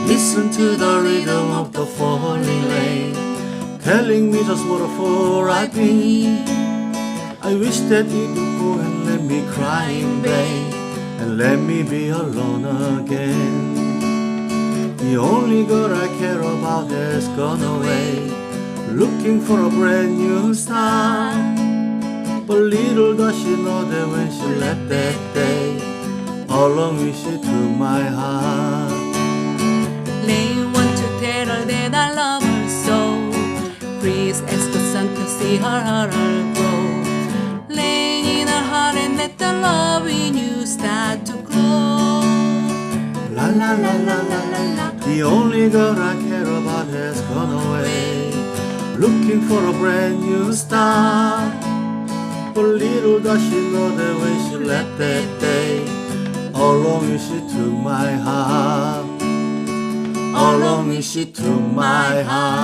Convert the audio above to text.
Listen to the rhythm of the falling rain, telling me just what a fool I've been. I wish that it would go and let me cry in vain, and let me be alone again. The only girl I care about has gone away, looking for a brand new start. But little does she know that when she left that day, along she took my heart. Lane want to tell her that I love her so. Please ask the sun to see her heart grow. Lane in her heart and let the love in you start to glow. La la la la la la la. The only girl I care about has gone away, looking for a brand new start. But little does she know that when she left that day, along she took my heart. Along she took my heart.